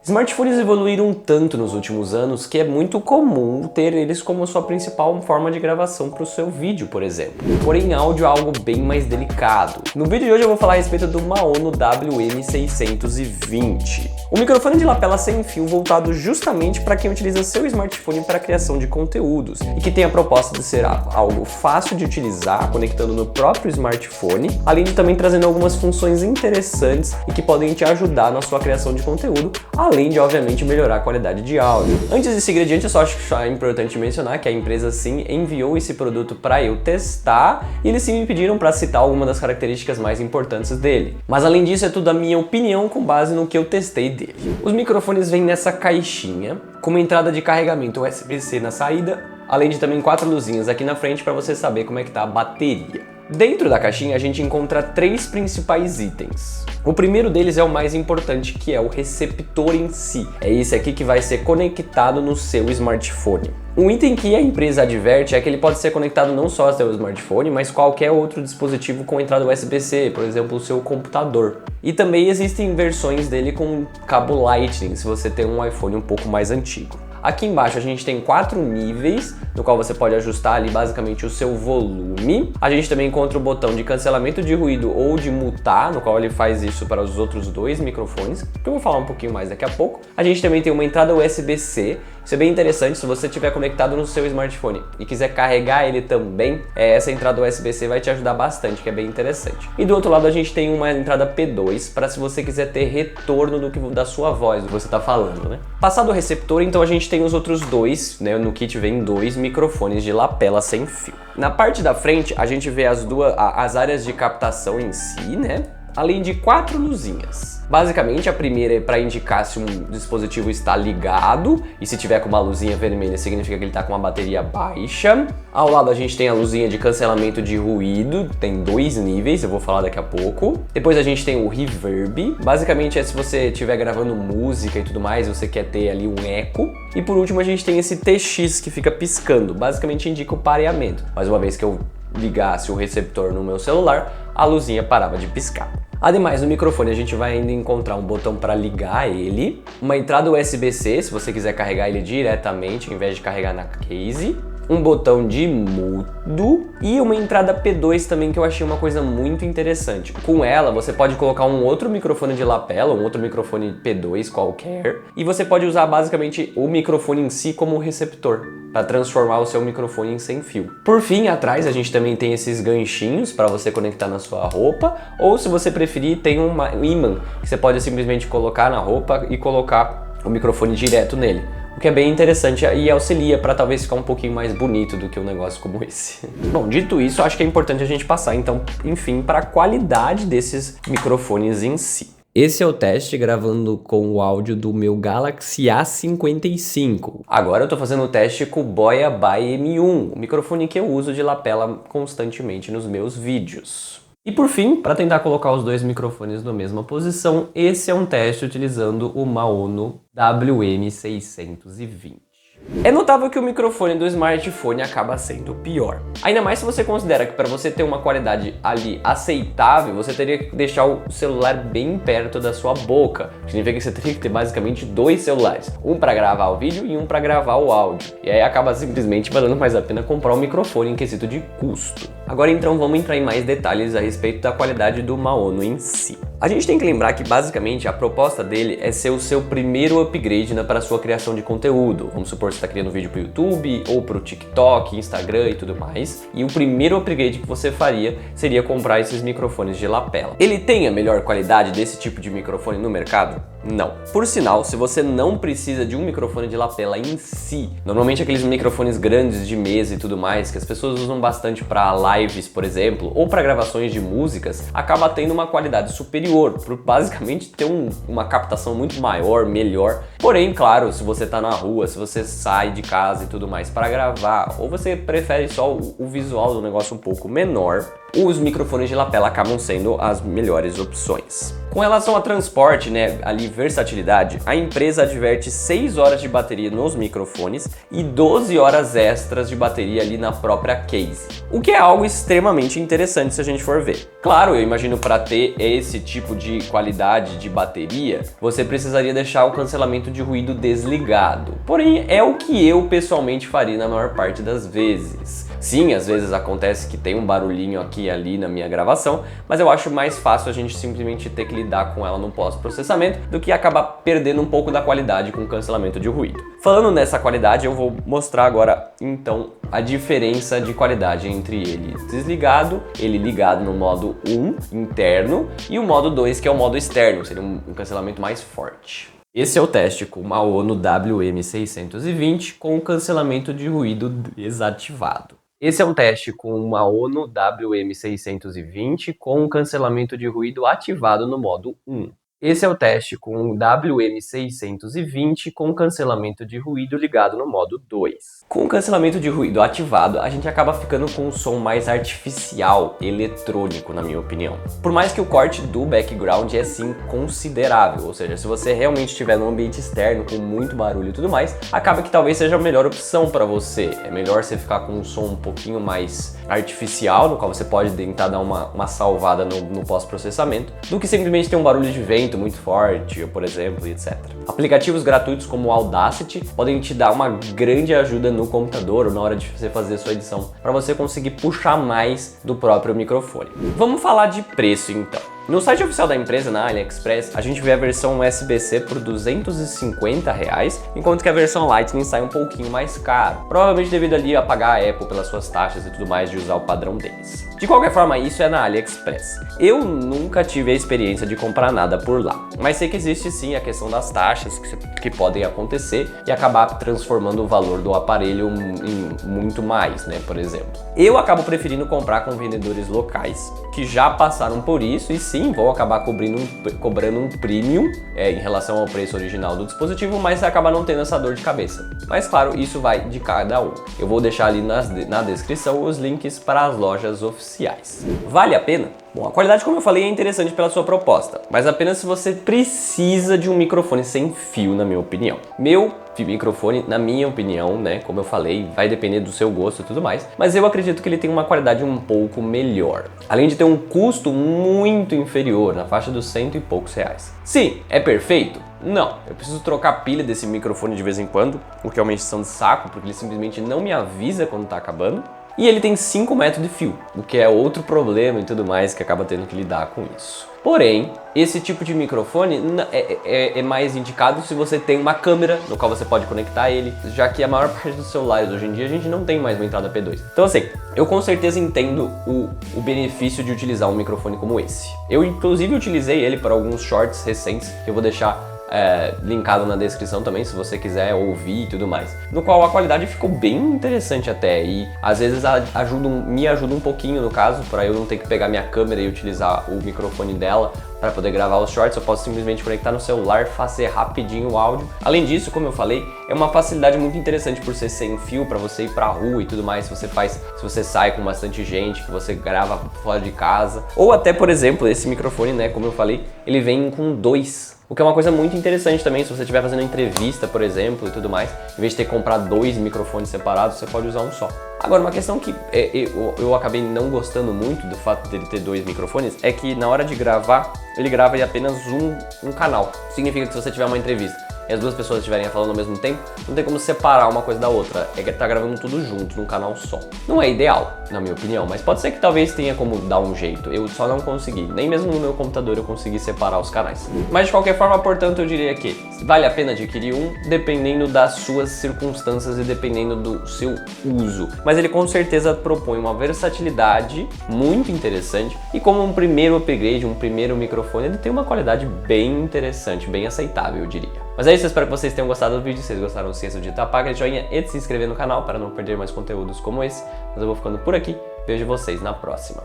Smartphones evoluíram tanto nos últimos anos que é muito comum ter eles como sua principal forma de gravação para o seu vídeo, por exemplo. Porém, áudio é algo bem mais delicado. No vídeo de hoje eu vou falar a respeito do Maono WM620. Um microfone de lapela sem fio voltado justamente para quem utiliza seu smartphone para a criação de conteúdos e que tem a proposta de ser algo fácil de utilizar, conectando no próprio smartphone, além de também trazendo algumas funções interessantes e que podem te ajudar na sua criação de conteúdo, além de, obviamente, melhorar a qualidade de áudio. Antes de seguir adiante, eu só acho que é importante mencionar que a empresa sim enviou esse produto para eu testar e eles sim me pediram para citar alguma das características mais importantes dele. Mas além disso, é tudo a minha opinião com base no que eu testei dele. Os microfones vêm nessa caixinha com uma entrada de carregamento USB-C na saída, além de também 4 luzinhas aqui na frente para você saber como é que tá a bateria. Dentro da caixinha a gente encontra 3 principais itens. O primeiro deles é o mais importante, que é o receptor em si. É esse aqui que vai ser conectado no seu smartphone. Um item que a empresa adverte é que ele pode ser conectado não só ao seu smartphone, mas qualquer outro dispositivo com entrada USB-C, por exemplo, o seu computador. E também existem versões dele com cabo Lightning, se você tem um iPhone um pouco mais antigo. Aqui embaixo a gente tem 4 níveis, no qual você pode ajustar ali basicamente o seu volume. A gente também encontra o botão de cancelamento de ruído ou de mutar, no qual ele faz isso para os outros 2 microfones, que eu vou falar um pouquinho mais daqui a pouco. A gente também tem uma entrada USB-C, isso é bem interessante se você estiver conectado no seu smartphone e quiser carregar ele também, essa entrada USB-C vai te ajudar bastante, que é bem interessante. E do outro lado a gente tem uma entrada P2, para se você quiser ter retorno da sua voz, do que você está falando, né? Passado o receptor, então a gente tem os outros 2, né? No kit vem 2 microfones de lapela sem fio. Na parte da frente a gente vê as áreas de captação em si, né? Além de 4 luzinhas. Basicamente, a primeira é para indicar se um dispositivo está ligado, e se tiver com uma luzinha vermelha significa que ele está com uma bateria baixa. Ao lado a gente tem a luzinha de cancelamento de ruído, tem 2 níveis, eu vou falar daqui a pouco. Depois a gente tem o reverb, basicamente é se você estiver gravando música e tudo mais, você quer ter ali um eco. E por último a gente tem esse TX que fica piscando, basicamente indica o pareamento. Mais uma vez que eu ligasse o receptor no meu celular, a luzinha parava de piscar. Ademais, no microfone a gente vai ainda encontrar um botão para ligar ele, uma entrada USB-C, se você quiser carregar ele diretamente, ao invés de carregar na case, um botão de mudo e uma entrada P2 também, que eu achei uma coisa muito interessante. Com ela, você pode colocar um outro microfone de lapela, um outro microfone P2 qualquer, e você pode usar basicamente o microfone em si como receptor, para transformar o seu microfone em sem fio. Por fim, atrás a gente também tem esses ganchinhos para você conectar na sua roupa, ou se você preferir, tem um ímã que você pode simplesmente colocar na roupa e colocar o microfone direto nele. O que é bem interessante e auxilia para talvez ficar um pouquinho mais bonito do que um negócio como esse. Bom, dito isso, acho que é importante a gente passar então, enfim, para a qualidade desses microfones em si. Esse é o teste gravando com o áudio do meu Galaxy A55. Agora eu tô fazendo o teste com o Boya by M1, o microfone que eu uso de lapela constantemente nos meus vídeos. E por fim, para tentar colocar os 2 microfones na mesma posição, esse é um teste utilizando o Maono WM620. É notável que o microfone do smartphone acaba sendo pior. Ainda mais se você considera que para você ter uma qualidade ali aceitável, você teria que deixar o celular bem perto da sua boca. Significa que você teria que ter basicamente 2 celulares. Um para gravar o vídeo e um para gravar o áudio. E aí acaba simplesmente valendo mais a pena comprar um microfone em quesito de custo. Agora então vamos entrar em mais detalhes a respeito da qualidade do Maono em si. A gente tem que lembrar que basicamente a proposta dele é ser o seu primeiro upgrade para a sua criação de conteúdo. Vamos supor que você está criando vídeo para o YouTube ou para o TikTok, Instagram e tudo mais. E o primeiro upgrade que você faria seria comprar esses microfones de lapela. Ele tem a melhor qualidade desse tipo de microfone no mercado? Não. Por sinal, se você não precisa de um microfone de lapela em si, normalmente aqueles microfones grandes de mesa e tudo mais, que as pessoas usam bastante para lives, por exemplo, ou para gravações de músicas, acaba tendo uma qualidade superior, por basicamente ter uma captação muito maior, melhor. Porém, claro, se você tá na rua, se você sai de casa e tudo mais para gravar, ou você prefere só o visual do negócio um pouco menor, os microfones de lapela acabam sendo as melhores opções. Com relação a transporte, né, ali versatilidade, a empresa adverte 6 horas de bateria nos microfones e 12 horas extras de bateria ali na própria case, o que é algo extremamente interessante se a gente for ver. Claro, eu imagino para ter esse tipo tipo de qualidade de bateria, você precisaria deixar o cancelamento de ruído desligado. Porém, é o que eu pessoalmente faria na maior parte das vezes. Sim, às vezes acontece que tem um barulhinho aqui e ali na minha gravação, mas eu acho mais fácil a gente simplesmente ter que lidar com ela no pós-processamento do que acabar perdendo um pouco da qualidade com o cancelamento de ruído. Falando nessa qualidade, eu vou mostrar agora então a diferença de qualidade entre ele desligado, ele ligado no modo 1 interno e o modo 2 que é o modo externo, seria um cancelamento mais forte. Esse é o teste com uma ONO WM620 com o cancelamento de ruído desativado. Esse é um teste com uma ONO WM620 com o cancelamento de ruído ativado no modo 1. Esse é o teste com o WM620 com cancelamento de ruído ligado no modo 2. Com o cancelamento de ruído ativado, a gente acaba ficando com um som mais artificial, eletrônico, na minha opinião. Por mais que o corte do background é sim considerável, ou seja, se você realmente estiver num ambiente externo com muito barulho e tudo mais, acaba que talvez seja a melhor opção para você. É melhor você ficar com um som um pouquinho mais artificial, no qual você pode tentar dar uma salvada no pós-processamento, do que simplesmente ter um barulho de vento muito forte, por exemplo, etc. Aplicativos gratuitos como o Audacity podem te dar uma grande ajuda no computador ou na hora de você fazer a sua edição, para você conseguir puxar mais do próprio microfone. Vamos falar de preço então. No site oficial da empresa, na AliExpress, a gente vê a versão USB-C por R$250, enquanto que a versão Lightning sai um pouquinho mais caro, provavelmente devido ali a pagar a Apple pelas suas taxas e tudo mais de usar o padrão deles. De qualquer forma, isso é na AliExpress. Eu nunca tive a experiência de comprar nada por lá, mas sei que existe sim a questão das taxas que podem acontecer e acabar transformando o valor do aparelho em muito mais, né, por exemplo. Eu acabo preferindo comprar com vendedores locais, que já passaram por isso e sim, vão acabar cobrando um premium em relação ao preço original do dispositivo, mas acaba não tendo essa dor de cabeça. Mas claro, isso vai de cada um. Eu vou deixar ali na descrição os links para as lojas oficiais. Vale a pena? Bom, a qualidade, como eu falei, é interessante pela sua proposta, mas apenas se você precisa de um microfone sem fio, na minha opinião. Meu microfone, na minha opinião, né, como eu falei, vai depender do seu gosto e tudo mais, mas eu acredito que ele tem uma qualidade um pouco melhor, além de ter um custo muito inferior, na faixa dos R$100 e poucos. Sim, é perfeito? Não, eu preciso trocar a pilha desse microfone de vez em quando, o que é uma encheção de saco, porque ele simplesmente não me avisa quando tá acabando. E ele tem 5 metros de fio, o que é outro problema e tudo mais que acaba tendo que lidar com isso. Porém, esse tipo de microfone é mais indicado se você tem uma câmera no qual você pode conectar ele, já que a maior parte dos celulares hoje em dia a gente não tem mais uma entrada P2. Então assim, eu com certeza entendo o benefício de utilizar um microfone como esse. Eu inclusive utilizei ele para alguns shorts recentes que eu vou deixar linkado na descrição também, se você quiser ouvir e tudo mais, no qual a qualidade ficou bem interessante até, e às vezes me ajuda um pouquinho no caso, para eu não ter que pegar minha câmera e utilizar o microfone dela para poder gravar os shorts. Eu posso simplesmente conectar no celular, fazer rapidinho o áudio. Além disso, como eu falei, é uma facilidade muito interessante por ser sem fio, para você ir pra rua e tudo mais, se você sai com bastante gente, que você grava fora de casa, ou até, por exemplo, esse microfone, né, como eu falei, ele vem com 2. O que é uma coisa muito interessante também, se você estiver fazendo entrevista, por exemplo, e tudo mais, em vez de ter que comprar 2 microfones separados, você pode usar um só. Agora, uma questão que eu acabei não gostando muito do fato dele ter 2 microfones é que na hora de gravar, ele grava em apenas um canal. Significa que se você tiver uma entrevista e as duas pessoas estiverem falando ao mesmo tempo, não tem como separar uma coisa da outra, é que tá gravando tudo junto num canal só. Não é ideal, na minha opinião, mas pode ser que talvez tenha como dar um jeito, eu só não consegui, nem mesmo no meu computador eu consegui separar os canais. Mas de qualquer forma, portanto, eu diria que vale a pena adquirir um, dependendo das suas circunstâncias e dependendo do seu uso. Mas ele com certeza propõe uma versatilidade muito interessante e como um primeiro upgrade, um primeiro microfone, ele tem uma qualidade bem interessante, bem aceitável, eu diria. Mas é isso, eu espero que vocês tenham gostado do vídeo. Se vocês gostaram, não se esqueçam de tapar aquele joinha e de se inscrever no canal para não perder mais conteúdos como esse. Mas eu vou ficando por aqui. Vejo vocês na próxima.